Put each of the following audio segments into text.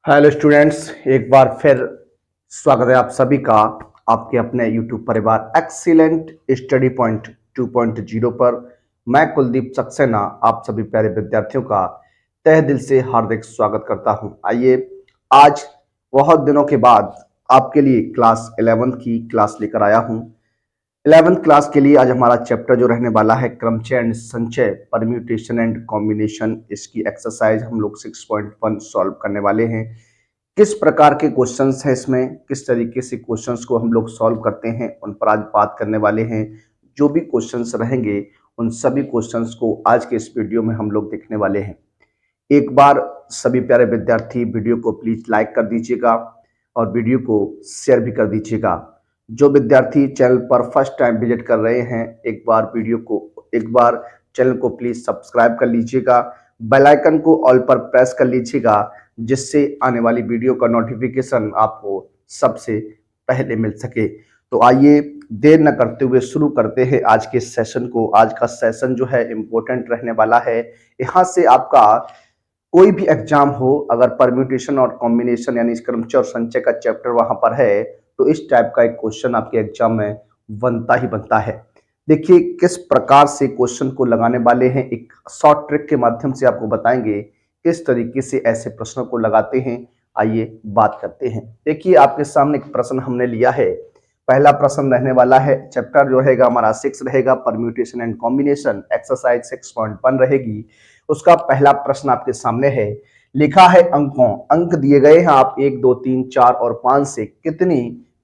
Hello students, एक बार फिर स्वागत है आप सभी का आपके अपने यूट्यूब परिवार एक्सीलेंट स्टडी पॉइंट 2.0 पर। मैं कुलदीप सक्सेना आप सभी प्यारे विद्यार्थियों का तहे दिल से हार्दिक स्वागत करता हूं। आइए आज बहुत दिनों के बाद आपके लिए क्लास 11 की क्लास लेकर आया हूं। 11th क्लास के लिए आज हमारा चैप्टर जो रहने वाला है क्रमचय एंड संचय, परम्यूटेशन एंड कॉम्बिनेशन। इसकी एक्सरसाइज हम लोग 6.1 सॉल्व करने वाले हैं। किस प्रकार के क्वेश्चंस हैं इसमें, किस तरीके से क्वेश्चंस को हम लोग सॉल्व करते हैं, उन पर आज बात करने वाले हैं। जो भी क्वेश्चंस रहेंगे उन सभी क्वेश्चंस को आज के इस वीडियो में हम लोग देखने वाले हैं। एक बार सभी प्यारे विद्यार्थी वीडियो को प्लीज लाइक कर दीजिएगा और वीडियो को शेयर भी कर दीजिएगा। जो विद्यार्थी चैनल पर फर्स्ट टाइम विजिट कर रहे हैं, एक बार चैनल को प्लीज सब्सक्राइब कर लीजिएगा, बेल आइकन को ऑल पर प्रेस कर लीजिएगा, जिससे आने वाली वीडियो का नोटिफिकेशन आपको सबसे पहले मिल सके। तो आइए देर न करते हुए शुरू करते हैं आज के सेशन को। आज का सेशन जो है इम्पोर्टेंट रहने वाला है। यहाँ से आपका कोई भी एग्जाम हो, अगर परम्यूटेशन और कॉम्बिनेशन यानी क्रमचय और संचय का चैप्टर वहां पर है, तो इस टाइप का एक क्वेश्चन आपके एग्जाम में बनता ही बनता है। देखिए किस प्रकार से क्वेश्चन को लगाने वाले हैं, एक शॉर्ट ट्रिक के माध्यम से आपको बताएंगे किस तरीके से ऐसे प्रश्नों को लगाते हैं। आइए बात करते हैं। देखिए आपके सामने एक प्रश्न हमने लिया है। पहला प्रश्न रहने वाला है, चैप्टर जो रहेगा हमारा 6 रहेगा, परम्यूटेशन एंड कॉम्बिनेशन, एक्सरसाइज 6.1 रहेगी। उसका पहला प्रश्न आपके सामने है। लिखा है अंकों, अंक दिए गए हैं आप 1 2 3 4 और 5 से कितनी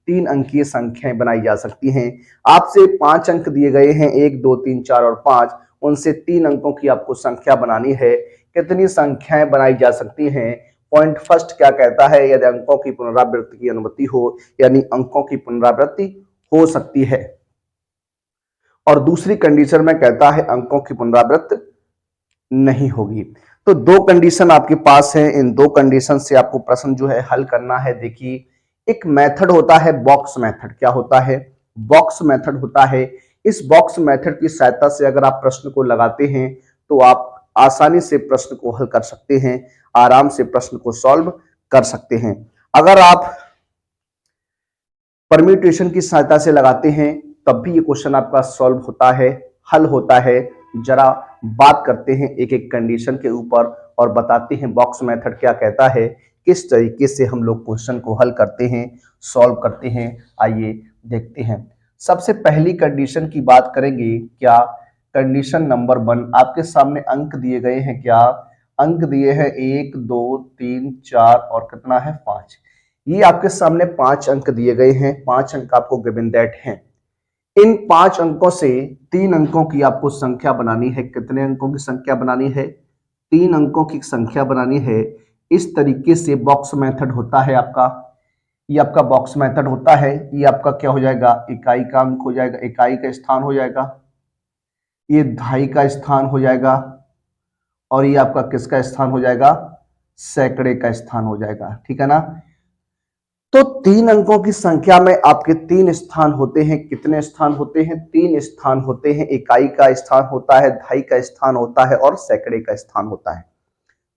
3 अंकीय संख्याएं बनाई जा सकती हैं। आपसे 5 अंक दिए गए हैं, 1 2 3 4 और 5, उनसे 3 अंकों की आपको संख्या बनानी है। कितनी संख्याएं बनाई जा सकती हैं। पॉइंट फर्स्ट क्या कहता है, यदि अंकों की पुनरावृत्ति की अनुमति हो, यानी अंकों की पुनरावृत्ति हो सकती है। और दूसरी कंडीशन में कहता है अंकों की पुनरावृत्ति नहीं होगी। तो दो कंडीशन आपके पास है, इन दो कंडीशन से आपको प्रश्न जो है हल करना है। देखिए एक मेथड होता है बॉक्स मेथड। क्या होता है? बॉक्स मेथड होता है। इस बॉक्स मेथड की सहायता से अगर आप प्रश्न को लगाते हैं तो आप आसानी से प्रश्न को हल कर सकते हैं, आराम से प्रश्न को सॉल्व कर सकते हैं। अगर आप परम्यूटेशन की सहायता से लगाते हैं तब भी ये क्वेश्चन आपका सॉल्व होता है, हल होता है। जरा बात करते हैं एक एक कंडीशन के ऊपर और बताते हैं बॉक्स मेथड क्या कहता है, किस तरीके से हम लोग क्वेश्चन को हल करते हैं, सॉल्व करते हैं। आइए देखते हैं। सबसे पहली कंडीशन की बात करेंगे। क्या? कंडीशन नंबर 1, आपके सामने अंक दिए गए हैं। क्या अंक दिए हैं? 1 2 3 4 और कितना है 5। ये आपके सामने 5 अंक दिए गए हैं। 5 अंक आपको गिवन दैट हैं। इन 5 अंकों से 3 अंकों की आपको संख्या बनानी है। कितने अंकों की संख्या बनानी है? 3 अंकों की संख्या बनानी है। इस तरीके से बॉक्स मेथड होता है आपका। ये आपका बॉक्स मेथड होता है। ये आपका क्या हो जाएगा? इकाई का अंक हो जाएगा, इकाई का स्थान हो जाएगा। ये दहाई का स्थान हो जाएगा और ये आपका किसका स्थान हो जाएगा? सैकड़े का स्थान हो जाएगा। ठीक है ना? तो 3 अंकों की संख्या में आपके 3 स्थान होते हैं। कितने स्थान होते हैं? 3 स्थान होते हैं। इकाई का स्थान होता है, दहाई का स्थान होता है और सैकड़े का स्थान होता है।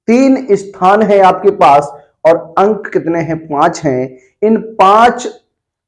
3 स्थान है आपके पास और अंक कितने हैं? 5 हैं। इन 5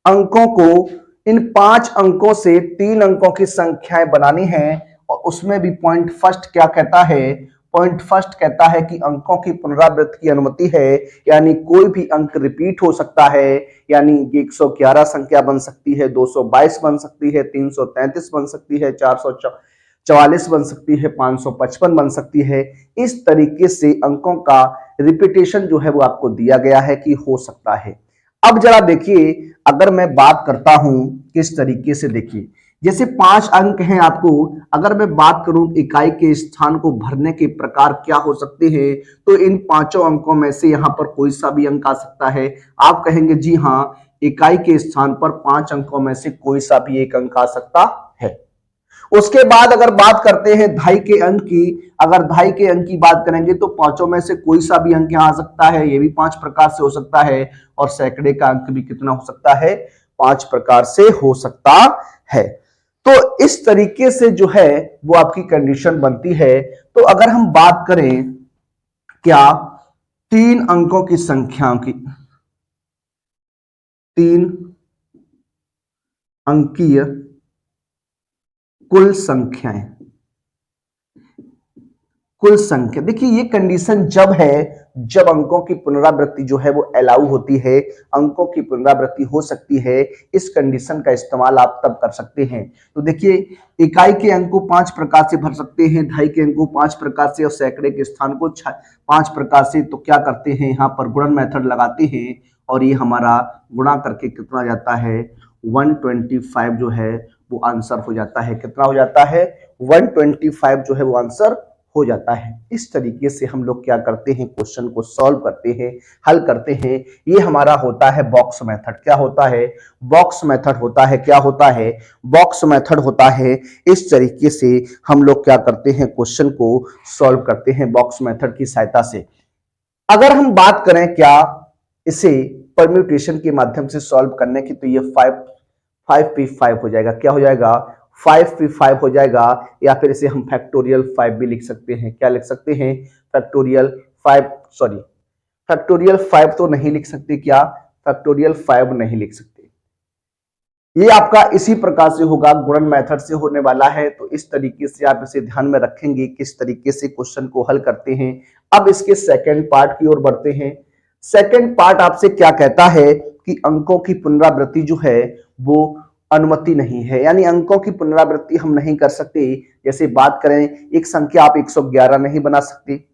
अंकों को, इन 5 अंकों से 3 अंकों की संख्याएं बनानी है। और उसमें भी पॉइंट फर्स्ट क्या कहता है? पॉइंट फर्स्ट कहता है कि अंकों की पुनरावृत्ति की अनुमति है, यानी कोई भी अंक रिपीट हो सकता है। यानी 111 संख्या बन सकती है, 222 बन सकती है, 333 बन सकती है, 444 बन सकती है, 555 बन सकती है। इस तरीके से अंकों का रिपीटेशन जो है वो आपको दिया गया है कि हो सकता है। अब जरा देखिए, अगर मैं बात करता हूं किस तरीके से, देखिए जैसे 5 अंक हैं आपको, अगर मैं बात करूं इकाई के स्थान को भरने के प्रकार क्या हो सकते हैं, तो इन 5 अंकों में से यहां पर कोई सा भी अंक आ सकता है। आप कहेंगे जी हां, इकाई के स्थान पर 5 अंकों में से कोई सा भी एक अंक आ सकता है। उसके बाद अगर बात करते हैं दहाई के अंक की, अगर दहाई के अंक की बात करेंगे तो 5 में से कोई सा भी अंक यहां आ सकता है, ये भी 5 प्रकार से हो सकता है। और सैकड़े का अंक भी कितना हो सकता है? 5 प्रकार से हो सकता है। तो इस तरीके से जो है वो आपकी कंडीशन बनती है। तो अगर हम बात करें क्या तीन अंकों की संख्याओं की, तीन अंकीय कुल संख्याएं, कुल संख्या। देखिए ये कंडीशन जब है जब अंकों की पुनरावृत्ति जो है वो अलाउ होती है, अंकों की पुनरावृत्ति हो सकती है। इस कंडीशन का इस्तेमाल आप तब कर सकते हैं। तो देखिए इकाई के अंक को 5 प्रकार से भर सकते हैं, ढाई के अंक को 5 प्रकार से और सैकड़े के स्थान को 5 प्रकार से। तो क्या करते हैं, यहाँ पर गुणन मेथड लगाते हैं और ये हमारा गुणा करके कितना जाता है 125 जो है वो आंसर हो जाता है। कितना हो जाता है 125 जो है वो आंसर हो जाता है। इस तरीके से हम लोग क्या करते हैं, क्वेश्चन को सॉल्व करते हैं, हल करते हैं। ये हमारा होता है बॉक्स मेथड। क्या होता है, बॉक्स मेथड होता है। क्या होता है, बॉक्स मेथड होता है। इस तरीके से हम लोग क्या करते हैं, क्वेश्चन को सॉल्व करते हैं बॉक्स मेथड की सहायता से। अगर हम बात करें क्या इसे परम्यूटेशन के माध्यम से सॉल्व करने की, तो ये 5p5 हो जाएगा। क्या हो जाएगा 5p5 हो जाएगा। या फिर इसे हम फैक्टोरियल 5 भी लिख सकते हैं। क्या लिख सकते हैं, फैक्टोरियल 5, सॉरी फैक्टोरियल 5 तो नहीं लिख सकते। क्या फैक्टोरियल 5 नहीं लिख सकते। ये आपका इसी प्रकार से होगा, गुणन मेथड से होने वाला है। तो इस तरीके से आप इसे ध्यान में रखेंगे किस तरीके से क्वेश्चन को हल करते हैं। अब इसके सेकंड पार्ट की ओर बढ़ते हैं। सेकंड पार्ट आपसे क्या कहता है कि अंकों की पुनरावृत्ति जो है वो अनुमति नहीं है, यानी अंकों की पुनरावृत्ति हम नहीं कर सकते। जैसे बात करें, एक संख्या आप 111 नहीं बना सकते,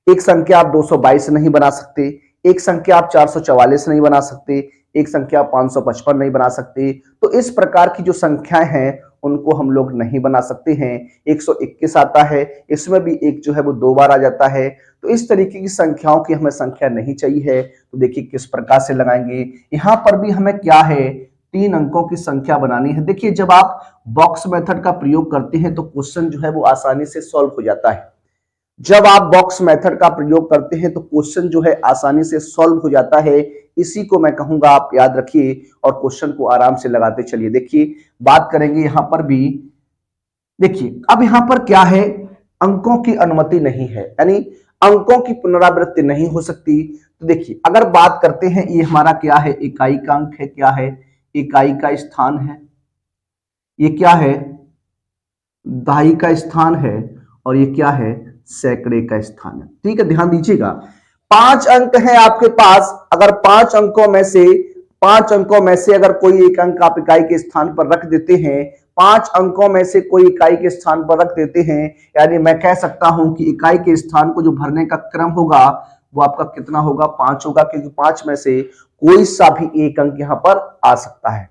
एक संख्या आप 222 नहीं बना सकते, एक संख्या आप 444 नहीं बना सकते, एक संख्या 555 नहीं बना सकते। तो इस प्रकार की जो संख्याएं हैं उनको हम लोग नहीं बना सकते हैं। 121 आता है, इसमें भी एक जो है वो 2 बार आ जाता है। तो इस तरीके की संख्याओं की हमें संख्या नहीं चाहिए है। तो देखिए किस प्रकार से लगाएंगे। यहां पर भी हमें क्या है, 3 अंकों की संख्या बनानी है। देखिए जब आप बॉक्स मेथड का प्रयोग करते हैं तो क्वेश्चन जो है वो आसानी से सॉल्व हो जाता है। जब आप बॉक्स मेथड का प्रयोग करते हैं तो क्वेश्चन जो है आसानी से सॉल्व हो जाता है। इसी को मैं कहूंगा आप याद रखिए और क्वेश्चन को आराम से लगाते चलिए। देखिए बात करेंगे यहां पर भी। देखिए अब यहां पर क्या है, अंकों की अनुमति नहीं है, यानी अंकों की पुनरावृत्ति नहीं हो सकती। तो देखिए अगर बात करते हैं, ये हमारा क्या है, इकाई का अंक है। क्या है, इकाई का स्थान है। ये क्या है, दहाई का स्थान है। और ये क्या है, सैकड़े का स्थान है। ठीक है, ध्यान दीजिएगा। 5 अंक है आपके पास। अगर 5 अंकों में से अगर कोई एक अंक आप इकाई के स्थान पर रख देते हैं, 5 अंकों में से कोई इकाई के स्थान पर रख देते हैं, यानी मैं कह सकता हूं कि इकाई के स्थान को जो भरने का क्रम होगा वो आपका कितना होगा, 5 होगा। क्योंकि 5 में से कोई सा भी एक अंक यहां पर आ सकता है।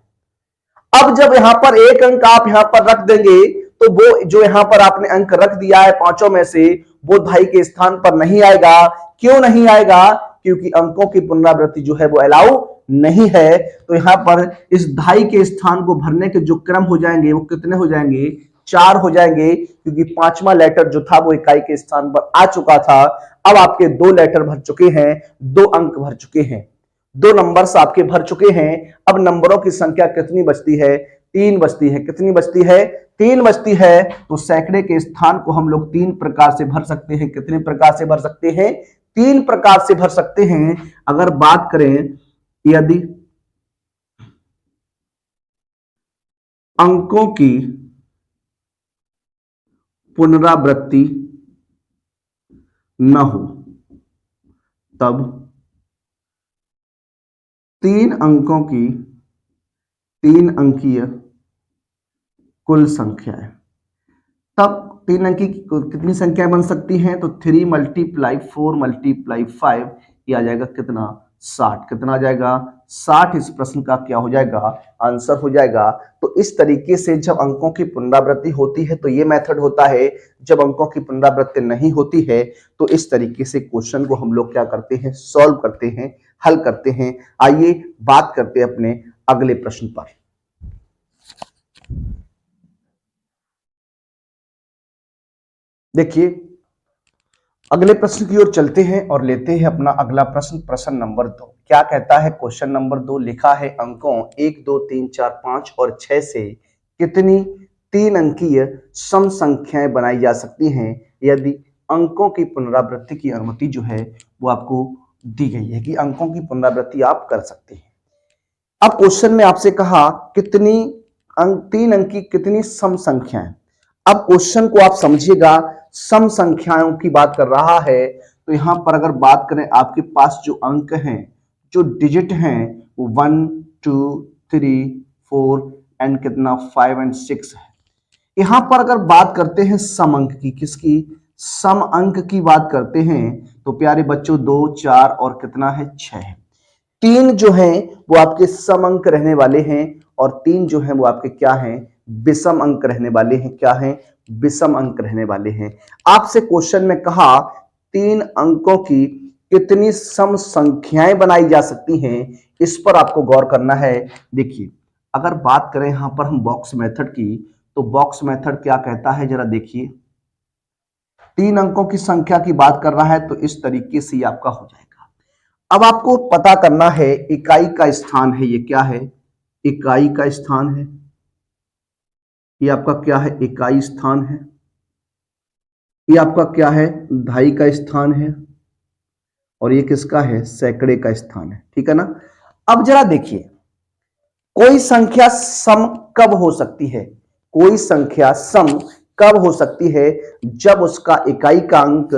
अब जब यहां पर एक अंक आप यहां पर रख देंगे तो वो जो यहां पर आपने अंक रख दिया है 5 में से, वो दहाई के स्थान पर नहीं आएगा। क्यों नहीं आएगा, क्योंकि अंकों की पुनरावृत्ति जो है वो अलाउ नहीं है। तो यहां पर इस दहाई के स्थान को भरने के जो क्रम हो जाएंगे वो कितने हो जाएंगे, 4 हो जाएंगे। क्योंकि 5वां लेटर जो था वो इकाई के स्थान पर आ चुका था। अब आपके 2 लेटर भर चुके हैं, 2 अंक भर चुके हैं, 2 नंबर्स आपके भर चुके हैं। अब नंबरों की संख्या कितनी बचती है, 3 बचती है। कितनी बचती है, 3 बचती है। तो सैकड़े के स्थान को हम लोग 3 प्रकार से भर सकते हैं। कितने प्रकार से भर सकते हैं, 3 प्रकार से भर सकते हैं। अगर बात करें, यदि अंकों की पुनरावृत्ति न हो तब 3 अंकों की 3 अंकीय कुल संख्या है। तब 3 अंकी की कितनी संख्या बन सकती हैं, तो 3 × 4 × 5 ये आ जाएगा कितना, 60। कितना आ जाएगा, 60। इस प्रश्न का क्या हो जाएगा, आंसर हो जाएगा। तो इस तरीके से जब अंकों की पुनरावृत्ति होती है तो ये मेथड होता है। जब अंकों की पुनरावृत्ति नहीं होती है तो इस तरीके से क्वेश्चन को हम लोग क्या करते हैं, सॉल्व करते हैं, हल करते हैं। आइए बात करते हैं अपने अगले प्रश्न पर। देखिए अगले प्रश्न की ओर चलते हैं और लेते हैं अपना अगला प्रश्न, प्रश्न नंबर 2। क्या कहता है, क्वेश्चन नंबर 2 लिखा है, अंकों 1 2 3 4 5 और 6 से कितनी 3 अंकीय सम संख्याएं बनाई जा सकती हैं यदि अंकों की पुनरावृत्ति की अनुमति जो है वो आपको दी गई है कि अंकों की पुनरावृत्ति आप कर सकते हैं। अब क्वेश्चन में आपसे कहा कितनी तीन अंक की कितनी सम संख्याएं। अब क्वेश्चन को आप समझिएगा, सम संख्याओं की बात कर रहा है, तो यहां पर अगर बात करें आपके पास जो अंक हैं, जो डिजिट हैं, वो 1 2 3 4 एंड कितना 5 एंड 6 है। यहां पर अगर बात करते हैं सम अंक की, किसकी, सम अंक की बात करते हैं, तो प्यारे बच्चों 2 4 और कितना है 6 है। तीन जो हैं वो आपके सम अंक रहने वाले हैं और तीन जो हैं वो आपके क्या हैं, विषम अंक रहने वाले हैं। क्या हैं, विषम अंक रहने वाले हैं। आपसे क्वेश्चन में कहा तीन अंकों की कितनी सम संख्याएं बनाई जा सकती हैं, इस पर आपको गौर करना है। देखिए अगर बात करें यहां पर हम बॉक्स मेथड की, तो बॉक्स मेथड क्या कहता है, जरा देखिए, तीन अंकों की संख्या की बात कर रहा है, तो इस तरीके से आपका हो जाएगा। अब आपको पता करना है इकाई का स्थान है, ये क्या है, इकाई का स्थान है, ये आपका क्या है, इकाई स्थान है, ये आपका क्या है, दहाई का स्थान है, और ये किसका है, सैकड़े का स्थान है। ठीक है ना। अब जरा देखिए, कोई संख्या सम कब हो सकती है, कोई संख्या सम कब हो सकती है, जब उसका इकाई का अंक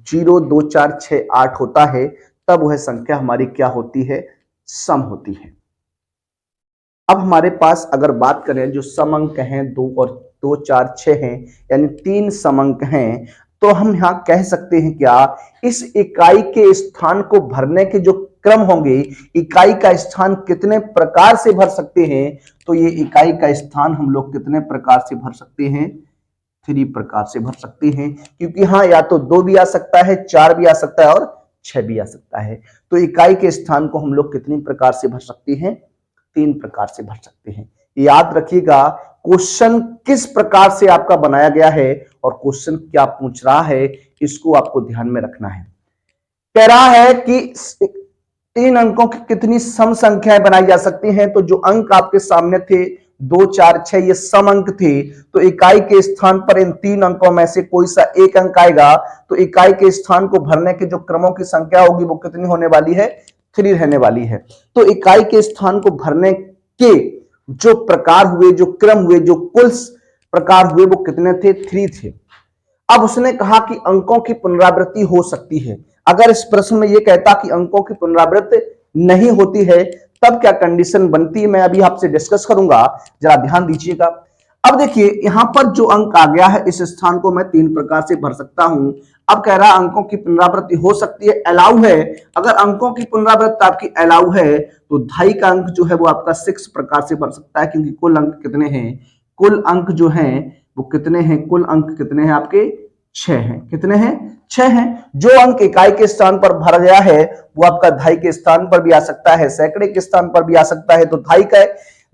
0 2 4 6 8 होता है, तब वह संख्या हमारी क्या होती है, सम होती है। अब हमारे पास अगर बात करें जो सम अंक हैं 2 और 2 4 6 हैं, यानी तीन सम अंक हैं, तो हम यहां कह सकते हैं क्या, इस इकाई के स्थान को भरने के जो क्रम होंगे, इकाई का स्थान कितने प्रकार से भर सकते हैं, तो ये इकाई का स्थान हम लोग कितने प्रकार से भर सकते हैं, 3 प्रकार से भर सकते हैं। क्योंकि हाँ, या तो 2 भी आ सकता है, 4 भी आ सकता है और 6 भी आ सकता है। तो इकाई के स्थान को हम लोग कितनी प्रकार से भर सकते हैं, 3 प्रकार से भर सकते हैं। याद रखिएगा क्वेश्चन किस प्रकार से आपका बनाया गया है और क्वेश्चन क्या पूछ रहा है, इसको आपको ध्यान में रखना है। कह रहा है कि तीन अंकों की कितनी सम संख्याएं बनाई जा सकती हैं, तो जो अंक आपके सामने थे 2 4 6 ये सम अंक थे, तो इकाई के स्थान पर इन तीन अंकों में से कोई सा एक अंक आएगा, तो इकाई के स्थान को भरने के जो क्रमों की संख्या होगी वो कितनी होने वाली है, 3 रहने वाली है। तो इकाई के स्थान को भरने के जो प्रकार हुए, जो क्रम हुए, जो कुल प्रकार हुए, वो कितने थे, 3 थे। अब उसने कहा कि अंकों की पुनरावृत्ति हो सकती है। अगर इस प्रश्न में यह कहता कि अंकों की पुनरावृत्ति नहीं होती है, तब क्या कंडीशन बनती है, मैं अभी आपसे डिस्कस करूंगा, जरा ध्यान दीजिएगा। अब देखिए यहां पर जो अंक आ गया है, इस स्थान को मैं 3 प्रकार से भर सकता हूं। अब कह रहा है अंकों की पुनरावृत्ति हो सकती है, अलाउ है। अगर अंकों की पुनरावृत्ति आपकी अलाउ है, तो ढाई का अंक जो है वो आपका 6 प्रकार से भर सकता है, क्योंकि कुल अंक कितने हैं, कुल अंक जो हैं वो कितने हैं, कुल अंक कितने हैं आपके, 6 हैं। कितने हैं, 6 हैं। जो अंक इकाई के स्थान पर भरा गया है वो आपका दहाई के स्थान पर भी आ सकता है, सैकड़े के स्थान पर भी आ सकता है। तो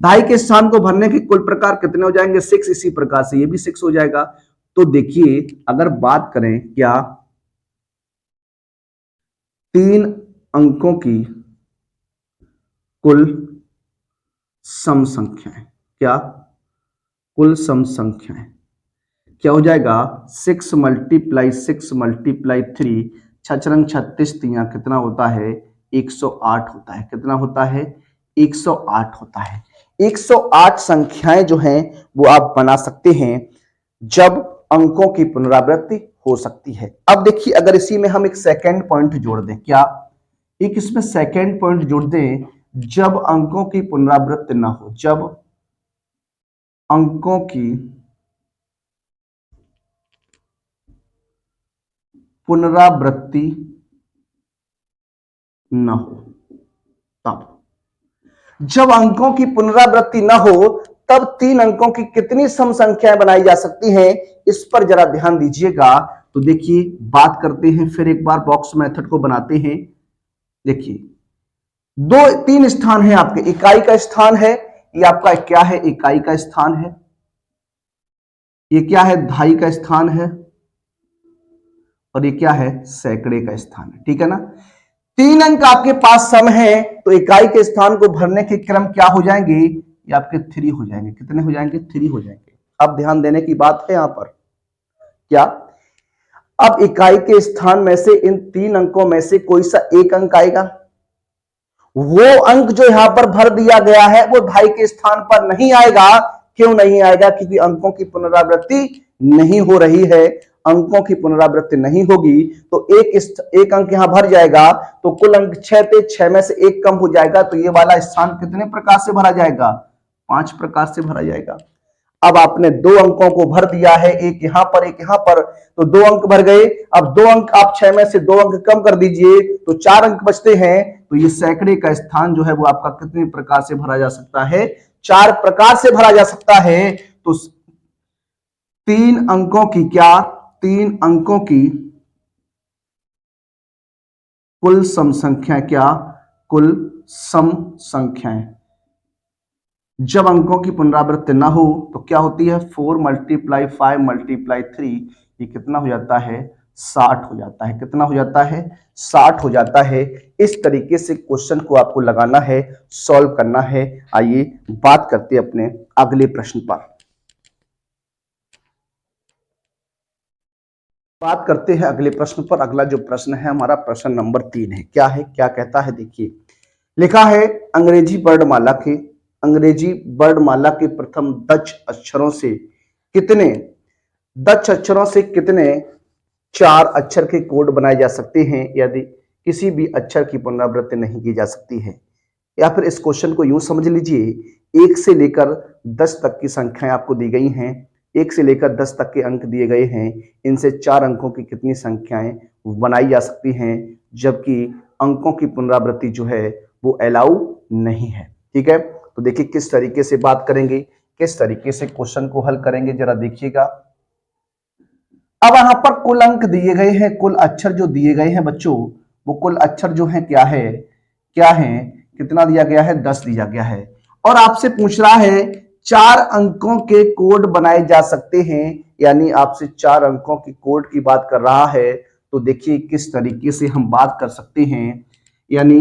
दहाई के स्थान को भरने के कुल प्रकार कितने हो जाएंगे, 6। इसी प्रकार से ये भी 6 हो जाएगा। तो देखिए अगर बात करें क्या, तीन अंकों की कुल सम संख्याएं, क्या, कुल सम संख्याएं क्या हो जाएगा, 6 × 6 × 3, 6 36 तिया कितना होता है, 108 होता है। कितना होता है, 108 होता है। 108 संख्याएं जो हैं वो आप बना सकते हैं जब अंकों की पुनरावृत्ति हो सकती है। अब देखिए अगर इसी में हम एक सेकेंड पॉइंट जोड़ दें, क्या, एक इसमें सेकेंड पॉइंट जोड़ दें, जब अंकों की पुनरावृत्ति ना हो, जब अंकों की पुनरावृत्ति न हो, तब, जब अंकों की पुनरावृत्ति न हो तब तीन अंकों की कितनी सम संख्याएं बनाई जा सकती हैं, इस पर जरा ध्यान दीजिएगा। तो देखिए बात करते हैं, फिर एक बार बॉक्स मेथड को बनाते हैं। देखिए तीन स्थान है आपके, इकाई का स्थान है, ये आपका क्या है, इकाई का स्थान है, ये क्या है, दहाई का स्थान है, और ये क्या है, सैकड़े का स्थान है। ठीक है ना। तीन अंक आपके पास सम है, तो इकाई के स्थान को भरने के क्रम क्या हो जाएंगे, ये आपके 3 हो जाएंगे। कितने हो जाएंगे, 3 हो जाएंगे। अब ध्यान देने की बात है यहां पर, क्या, अब इकाई के स्थान में से इन 3 अंकों में से कोई सा एक अंक आएगा। वो अंक जो यहां पर भर दिया गया है वो भाई के स्थान पर नहीं आएगा। क्यों नहीं आएगा? क्योंकि अंकों की पुनरावृत्ति नहीं हो रही है। अंकों की पुनरावृत्ति नहीं होगी तो एक अंक यहां भर जाएगा, तो कुल अंक 6 थे, 6 में से एक कम हो जाएगा, तो ये वाला स्थान कितने प्रकार से भरा जाएगा? 5 प्रकार से भरा जाएगा। अब आपने 2 अंकों को भर दिया है, एक यहां पर एक यहां पर, तो 2 अंक भर गए। अब 2 अंक आप 6 में से 2 अंक कम कर दीजिए तो 4 अंक बचते हैं। तो ये सैकड़े का स्थान जो है वो आपका कितने प्रकार से भरा जा सकता है? 4 प्रकार से भरा जा सकता है। तो 3 अंकों की क्या? 3 अंकों की कुल सम संख्या क्या? कुल सम संख्याएं। जब अंकों की पुनरावृत्ति ना हो तो क्या होती है? 4 मल्टीप्लाई 5 मल्टीप्लाई 3, ये कितना हो जाता है? 60 हो जाता है। कितना हो जाता है? 60 हो जाता है। इस तरीके से क्वेश्चन को आपको लगाना है, सॉल्व करना है। आइए बात करते हैं अपने अगले प्रश्न पर। बात करते हैं अगले प्रश्न पर। अगला जो प्रश्न है हमारा प्रश्न नंबर 3 है। क्या है? क्या कहता है? देखिए, लिखा है अंग्रेजी वर्णमाला के प्रथम डच अक्षरों से कितने 4 अक्षर के कोड बनाए जा सकते हैं यदि किसी भी अक्षर की पुनरावृत्ति नहीं की जा सकती है? या फिर इस क्वेश्चन को यूं समझ लीजिए, 1 से लेकर 10 तक की संख्याएं आपको दी गई हैं, 1 से लेकर 10 तक के अंक दिए गए हैं। इनसे 4 अंकों की कितनी संख्याएं बनाई जा सकती हैं, जबकि अंकों की पुनरावृत्ति जो है वो अलाउ नहीं है। ठीक है, तो देखिए किस तरीके से बात करेंगे, किस तरीके से क्वेश्चन को हल करेंगे, जरा देखिएगा। अब यहां पर कुल अंक दिए गए हैं, कुल अक्षर जो दिए गए हैं बच्चों, वो कुल अक्षर जो है क्या है? कितना दिया गया है? 10 दिया गया है। और आपसे पूछ रहा है 4 अंकों के कोड बनाए जा सकते हैं, यानी आपसे 4 अंकों की कोड की बात कर रहा है। तो देखिए किस तरीके से हम बात कर सकते हैं, यानी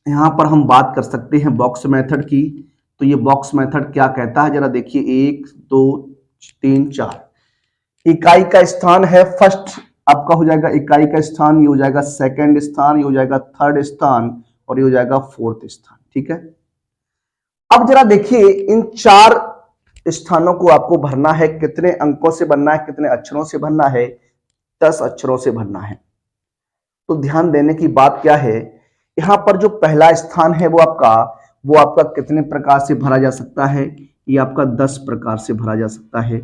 यहां पर हम बात कर सकते हैं बॉक्स मेथड की। तो ये बॉक्स मेथड क्या कहता है, जरा देखिए। 1 2 3 4 इकाई का स्थान है फर्स्ट, आपका हो जाएगा इकाई का स्थान, ये हो जाएगा सेकंड स्थान, ये हो जाएगा थर्ड स्थान, और ये हो जाएगा फोर्थ स्थान। ठीक है, अब जरा देखिए इन 4 स्थानों को आपको भरना है। कितने अंकों से भरना है? कितने अक्षरों से भरना है? 10 अक्षरों से भरना है। तो ध्यान देने की बात क्या है, यहां पर जो पहला स्थान है वो आपका कितने प्रकार से भरा जा सकता है? ये आपका 10 प्रकार से भरा जा सकता है।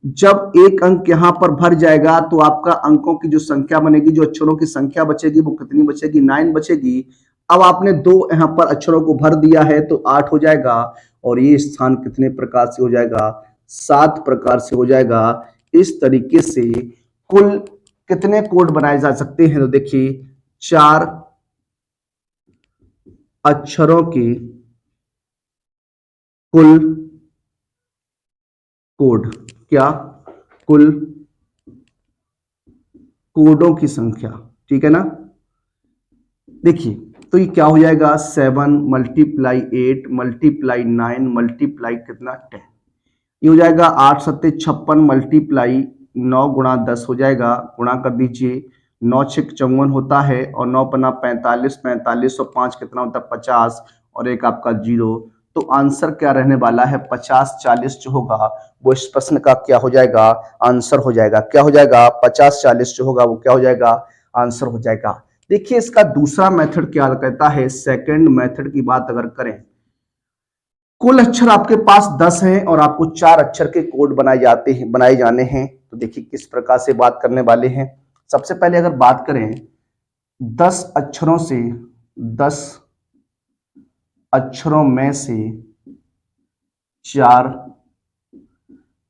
जब एक अंक यहां पर भर जाएगा तो आपका अंकों की जो संख्या बनेगी, जो अक्षरों की संख्या बचेगी, वो कितनी बचेगी? 9 बचेगी। अब आपने 2 यहां पर अक्षरों को भर दिया है तो 8 हो जाएगा, और ये स्थान कितने प्रकार से हो जाएगा? 7 प्रकार से हो जाएगा। इस तरीके से कुल कितने कोड बनाए जा सकते हैं? तो देखिए 4 अक्षरों की कुल कोड, क्या? कुल कोडों की संख्या। ठीक है ना? देखिए तो ये क्या हो जाएगा? 7 मल्टीप्लाई 8 मल्टीप्लाई 9 मल्टीप्लाई कितना 10, ये हो जाएगा 8 सत्ते 56 मल्टीप्लाई 9 गुणा 10 हो जाएगा, गुणा कर दीजिए। 9 6 54 होता है, और 9 पन्ना 45, 45 और 5 कितना होता है? 50, और एक आपका 0। तो आंसर क्या रहने वाला है? 50 40 जो होगा वो इस प्रश्न का क्या हो जाएगा? आंसर हो जाएगा। क्या हो जाएगा? 50 40 जो होगा वो क्या हो जाएगा? आंसर हो जाएगा। देखिए इसका दूसरा मेथड क्या कहता है, सेकंड मेथड की बात अगर करें, कुल अक्षर आपके पास 10 हैं और आपको 4 अक्षर के कोड बनाए जाने हैं। तो देखिए किस प्रकार से बात करने वाले हैं। सबसे पहले अगर बात करें 10 अक्षरों से, 10 अक्षरों में से 4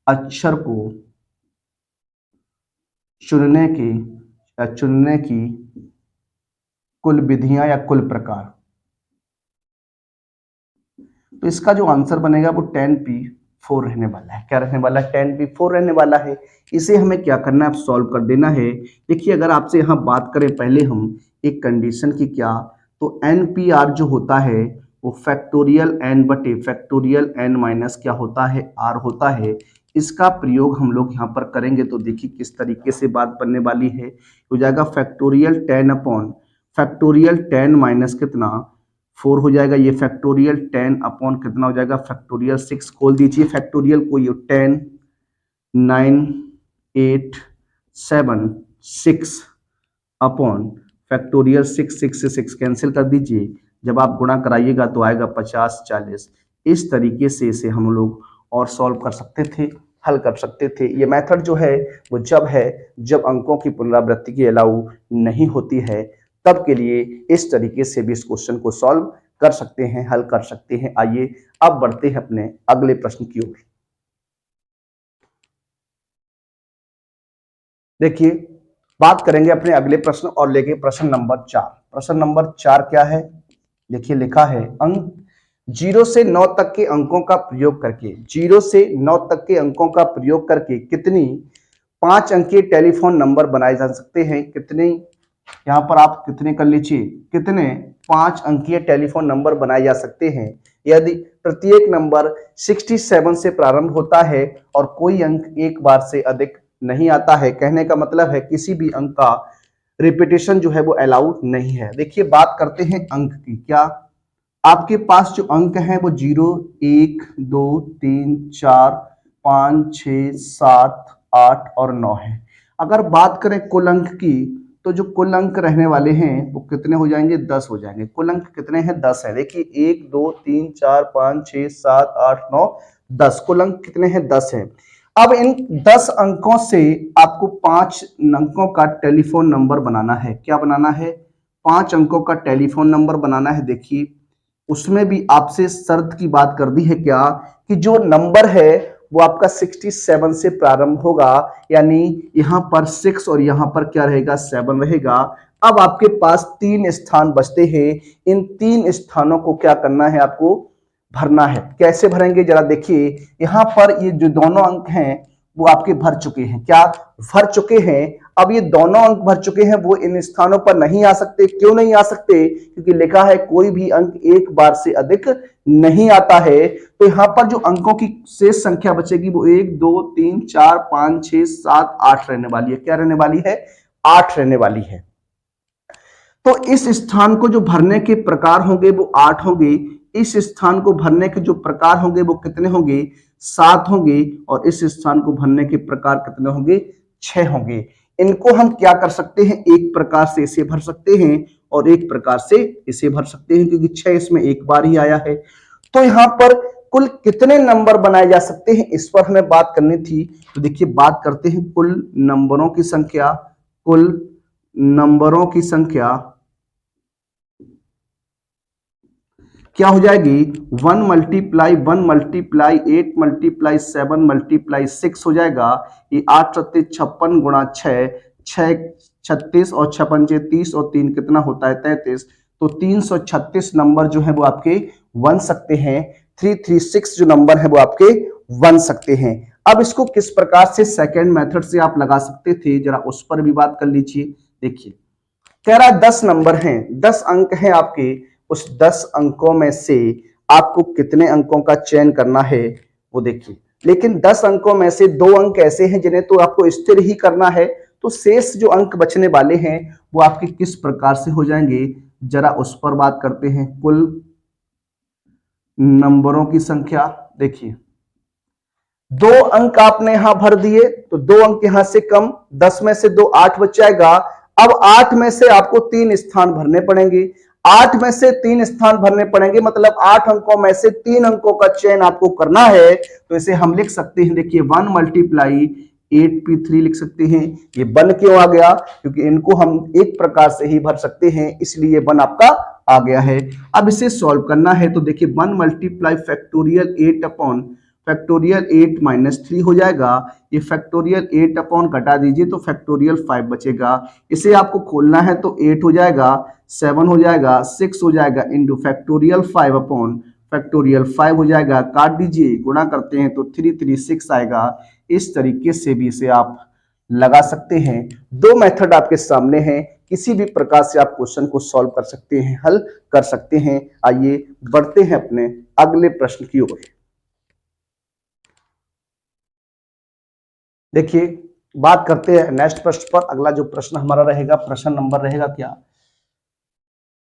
अक्षर को चुनने की कुल विधियां या कुल प्रकार, तो इसका जो आंसर बनेगा वो 10p4 रहने वाला है। क्या रहने वाला है? 10p4 रहने वाला है। इसे हमें क्या करना है? अब सॉल्व कर देना है। देखिए अगर आपसे यहां बात करें पहले हम एक कंडीशन की, क्या? तो npr जो होता है वो फैक्टोरियल n बटे फैक्टोरियल n माइनस क्या होता है? r होता है। इसका प्रयोग हम लोग यहाँ पर करेंगे तो देखिए किस तरीके से बात बनने वाली है। हो जाएगा फैक्टोरियल 10 अपॉन फैक्टोरियल 10 माइनस कितना 4 हो जाएगा, ये फैक्टोरियल 10 अपॉन कितना हो जाएगा फैक्टोरियल 6, खोल दीजिए फैक्टोरियल को, ये 10 9 8 7 6 अपॉन फैक्टोरियल 6 6 से 6 कैंसिल कर दीजिए, जब आप गुणा कराइएगा तो आएगा 50 40। इस तरीके से इसे हम लोग और सॉल्व कर सकते थे, हल कर सकते थे। ये मेथड जो है वो जब अंकों की पुनरावृत्ति की अलाउ नहीं होती है, तब के लिए इस तरीके से भी इस क्वेश्चन को सॉल्व कर सकते हैं, हल कर सकते हैं। आइए अब बढ़ते हैं अपने अगले प्रश्न की ओर। देखिए बात करेंगे अपने अगले प्रश्न और लेके प्रश्न नंबर 4। प्रश्न नंबर 4 क्या है, देखिए लिखा है अंक 0 से 9 तक के अंकों का प्रयोग करके 0 से 9 तक के अंकों का प्रयोग करके कितनी 5 अंकीय टेलीफोन नंबर बनाए जा सकते हैं। कितने, यहाँ पर आप कितने कर लीजिए, कितने 5 अंकीय टेलीफोन नंबर बनाए जा सकते हैं यदि प्रत्येक नंबर 67 से प्रारंभ होता है और कोई अंक एक बार से अधिक नहीं आता है। कहने का मतलब है किसी भी अंक का रिपीटेशन जो है वो अलाउड नहीं है। देखिए बात करते हैं अंक की, क्या आपके पास जो अंक हैं वो 0 1 2 3 4 5 6 7 8 और 9 है। अगर बात करें कुल अंक की तो जो कुल अंक रहने वाले हैं वो कितने हो जाएंगे, 10 हो जाएंगे। कुल अंक कितने हैं, 10 है। देखिए 1 2 3 4 5 6 7 8 9 10, कुल अंक कितने हैं, 10 है। अब इन 10 अंकों से आपको 5 अंकों का टेलीफोन नंबर बनाना है। क्या बनाना है, 5 अंकों का टेलीफोन नंबर बनाना है। देखिए उसमें भी आपसे शर्त की बात कर दी है, क्या कि जो नंबर है वो आपका 67 से प्रारंभ होगा, यानी यहां पर 6 और यहां पर क्या रहेगा, 7 रहेगा। अब आपके पास 3 स्थान बचते हैं, इन 3 स्थानों को क्या करना है, आपको भरना है। कैसे भरेंगे जरा देखिए, यहां पर ये जो दोनों अंक हैं वो आपके भर चुके हैं। क्या भर चुके हैं, अब ये दोनों अंक भर चुके हैं, वो इन स्थानों पर नहीं आ सकते। क्यों नहीं आ सकते, क्योंकि लिखा है कोई भी अंक एक बार से अधिक नहीं आता है। तो यहां पर जो अंकों की शेष संख्या बचेगी वो 1 2 3 4 5 6 7 8 रहने वाली है। क्या रहने वाली है, 8 रहने वाली है। तो इस स्थान को जो भरने के प्रकार होंगे वो 8 होंगे, इस स्थान को भरने के जो प्रकार होंगे वो कितने होंगे, 7 होंगे, और इस स्थान को भरने के प्रकार कितने होंगे, 6 होंगे। इनको हम क्या कर सकते हैं, एक प्रकार से इसे भर सकते हैं और एक प्रकार से इसे भर सकते हैं, क्योंकि 6 इसमें एक बार ही आया है। तो यहां पर कुल कितने नंबर बनाए जा सकते हैं, इस पर हमें बात करनी थी। तो देखिए बात करते हैं कुल नंबरों की संख्या। कुल नंबरों की संख्या क्या हो जाएगी, 1 मल्टीप्लाई 1 मल्टीप्लाई 8 मल्टीप्लाई 7 मल्टीप्लाई 6 हो जाएगा। ये 8 सत्ते 56 गुणा 6, 6 36 और 6 पंजे 30 और 3 कितना होता है, 33। तो 336 नंबर जो है वो आपके बन सकते हैं। 336 जो नंबर है वो आपके बन सकते हैं। अब इसको किस प्रकार से सेकेंड मेथड से आप लगा सकते थे, जरा उस पर भी बात कर लीजिए। देखिए कह रहा है 10 नंबर हैं, 10 अंक हैं आपके, उस 10 अंकों में से आपको कितने अंकों का चयन करना है वो देखिए। लेकिन 10 अंकों में से 2 अंक ऐसे हैं जिन्हें तो आपको स्थिर ही करना है, तो शेष जो अंक बचने वाले हैं वो आपके किस प्रकार से हो जाएंगे, जरा उस पर बात करते हैं। कुल नंबरों की संख्या, देखिए 2 अंक आपने यहां भर दिए तो 2 अंक यहां से कम, 10 में से 2 8 बच जाएगा। अब 8 में से आपको 3 स्थान भरने पड़ेंगे, 8 में से 3 स्थान भरने पड़ेंगे, मतलब 8 अंकों में से 3 अंकों का चयन आपको करना है। तो इसे हम लिख सकते हैं, देखिए 1 मल्टीप्लाई 8p3 लिख सकते हैं। ये 1 क्यों आ गया, क्योंकि इनको हम एक प्रकार से ही भर सकते हैं, इसलिए 1 आपका आ गया है। अब इसे सॉल्व करना है तो देखिए 1 multiply factorial 8 upon factorial 8 minus 3 हो जाएगा। ये फैक्टोरियल 8 अपॉन घटा दीजिए तो फैक्टोरियल 5 बचेगा। इसे आपको खोलना है तो 8 हो जाएगा, 7 हो जाएगा, 6 हो जाएगा, इंटू फैक्टोरियल 5 अपॉन फैक्टोरियल 5 हो जाएगा। काट दीजिए, गुणा करते हैं तो 3 3 6 आएगा। इस तरीके से भी इसे आप लगा सकते हैं। 2 मेथड आपके सामने हैं, किसी भी प्रकार से आप क्वेश्चन को सॉल्व कर सकते हैं, हल कर सकते हैं। आइए बढ़ते हैं अपने अगले प्रश्न की ओर। देखिए, बात करते हैं नेक्स्ट प्रश्न पर। अगला जो प्रश्न हमारा रहेगा, प्रश्न नंबर रहेगा क्या,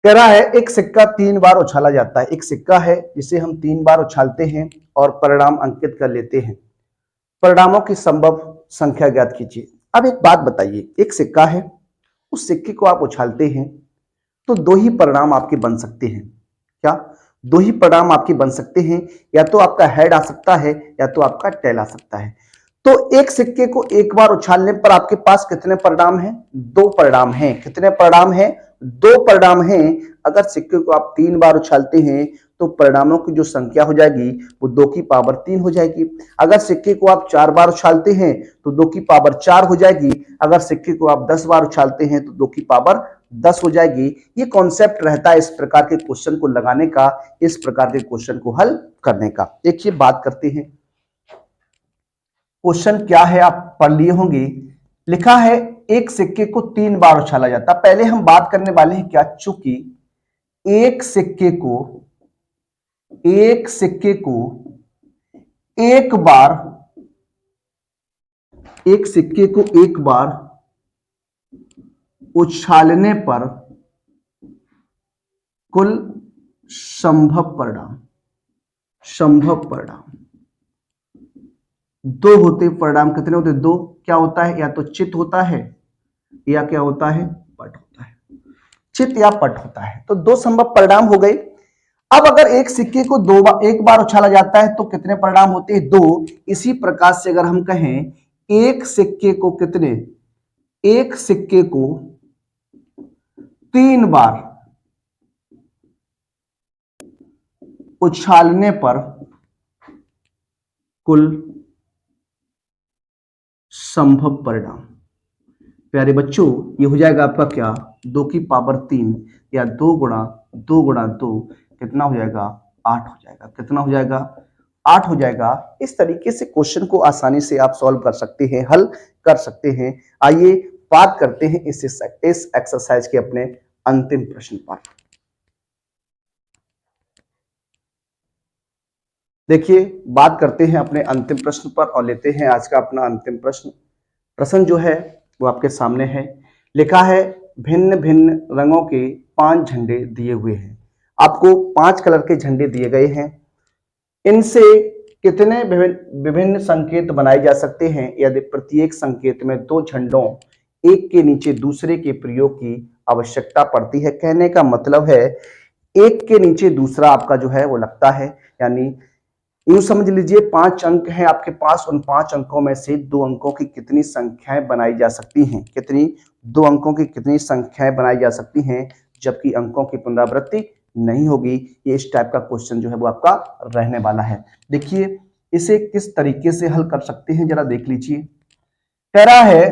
कह रहा है एक सिक्का 3 बार उछाला जाता है। एक सिक्का है जिसे हम 3 बार उछालते हैं और परिणाम अंकित कर लेते हैं। परिणामों की संभव संख्या ज्ञात कीजिए। अब एक बात बताइए, एक सिक्का है, उस सिक्के को आप उछालते हैं तो दो ही परिणाम आपके बन सकते हैं। क्या? दो ही परिणाम आपके बन सकते हैं, या तो आपका हेड आ सकता है या तो आपका टेल आ सकता है। तो एक सिक्के को एक बार उछालने पर आपके पास कितने परिणाम हैं? दो परिणाम हैं। कितने परिणाम हैं? दो परिणाम हैं। अगर सिक्के को आप 3 बार उछालते हैं तो परिणामों की जो संख्या हो जाएगी वो 2 की पावर 3 हो जाएगी। अगर सिक्के को आप 4 बार उछालते हैं तो 2 की पावर 4 हो जाएगी। अगर सिक्के को आप 10 बार उछालते हैं तो 2 की पावर 10 हो जाएगी। ये कॉन्सेप्ट रहता है इस प्रकार के क्वेश्चन को लगाने का, इस प्रकार के क्वेश्चन को हल करने का। देखिए, बात करते हैं क्वेश्चन क्या है, आप पढ़ लिए होंगे। लिखा है एक सिक्के को 3 बार उछाला जाता। पहले हम बात करने वाले हैं क्या, चूंकि एक सिक्के को एक बार उछालने पर कुल संभव परिणाम दो होते। परिणाम कितने होते? दो। क्या होता है? या तो चित होता है या क्या होता है? पट होता है। चित या पट होता है। तो दो संभव परिणाम हो गए। अब अगर एक सिक्के को एक बार उछाला जाता है तो कितने परिणाम होते हैं? दो। इसी प्रकार से अगर हम कहें एक सिक्के को 3 बार उछालने पर कुल संभव परिणाम, प्यारे बच्चों, ये हो जाएगा आपका क्या, 2 की पावर 3 या 2 गुणा 2 गुणा 2 कितना हो जाएगा? 8 हो जाएगा। कितना हो जाएगा? 8 हो जाएगा। इस तरीके से क्वेश्चन को आसानी से आप सॉल्व कर सकते हैं, हल कर सकते हैं। आइए बात करते हैं इस एक्सरसाइज के अपने अंतिम प्रश्न पर। देखिए, बात करते हैं अपने अंतिम प्रश्न पर और लेते हैं आज का अपना अंतिम प्रश्न। प्रश्न जो है वो आपके सामने है। लिखा है भिन्न भिन्न रंगों के 5 झंडे दिए हुए हैं। आपको 5 कलर के झंडे दिए गए हैं। इनसे कितने विभिन्न संकेत बनाए जा सकते हैं यदि प्रत्येक संकेत में 2 झंडों एक के नीचे दूसरे के प्रयोग की आवश्यकता पड़ती है। कहने का मतलब है एक के नीचे दूसरा आपका जो है वो लगता है। यानी यूं समझ लीजिए 5 अंक हैं आपके पास, उन 5 अंकों में से 2 अंकों की कितनी संख्याएं बनाई जा सकती हैं? कितनी? 2 अंकों की कितनी संख्याएं बनाई जा सकती हैं जबकि अंकों की पुनरावृत्ति नहीं होगी। ये इस टाइप का क्वेश्चन जो है वो आपका रहने वाला है। देखिए, इसे किस तरीके से हल कर सकते हैं जरा देख लीजिए। कह रहा है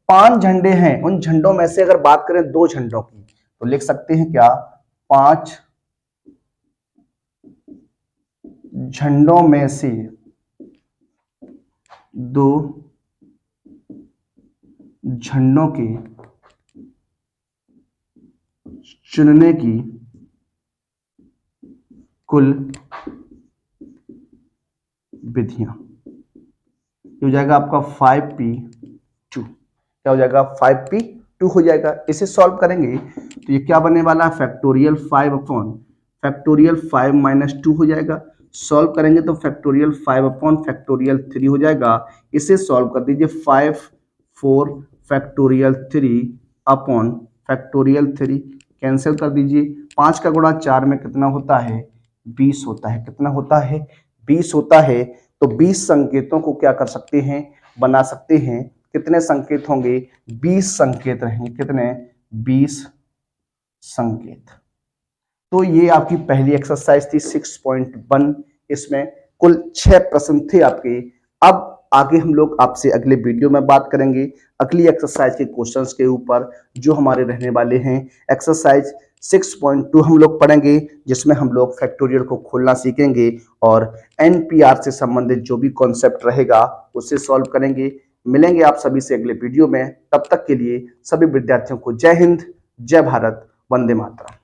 5 झंडे हैं, उन झंडों में से अगर बात करें 2 झंडों की तो लिख सकते हैं क्या, 5 झंडों में से 2 झंडों के चुनने की कुल विधियां। हो जाएगा आपका 5p2। क्या हो जाएगा? 5p2 हो जाएगा। इसे सॉल्व करेंगे तो ये क्या बनने वाला है? फैक्टोरियल 5 अपॉन फैक्टोरियल 5 माइनस 2 हो जाएगा। सॉल्व करेंगे तो फैक्टोरियल 5 अपॉन फैक्टोरियल 3 हो जाएगा। इसे सॉल्व कर दीजिए 5 4 फैक्टोरियल 3 अपॉन फैक्टोरियल 3 कैंसिल कर दीजिए। 5 का गुणा 4 में कितना होता है? 20 होता है। कितना होता है? 20 होता है। तो 20 संकेतों को क्या कर सकते हैं? बना सकते हैं। कितने संकेत होंगे? 20 संकेत रहेंगे। कितने? 20 संकेत। तो ये आपकी पहली एक्सरसाइज थी 6.1। इसमें कुल 6 प्रश्न थे आपके। अब आगे हम लोग आपसे अगले वीडियो में बात करेंगे अगली एक्सरसाइज के क्वेश्चंस के ऊपर जो हमारे रहने वाले हैं। एक्सरसाइज 6.2 हम लोग पढ़ेंगे जिसमें हम लोग फैक्टोरियल को खोलना सीखेंगे और एनपीआर से संबंधित जो भी कॉन्सेप्ट रहेगा उसे सॉल्व करेंगे। मिलेंगे आप सभी से अगले वीडियो में। तब तक के लिए सभी विद्यार्थियों को जय हिंद, जय भारत, वंदे मातरम।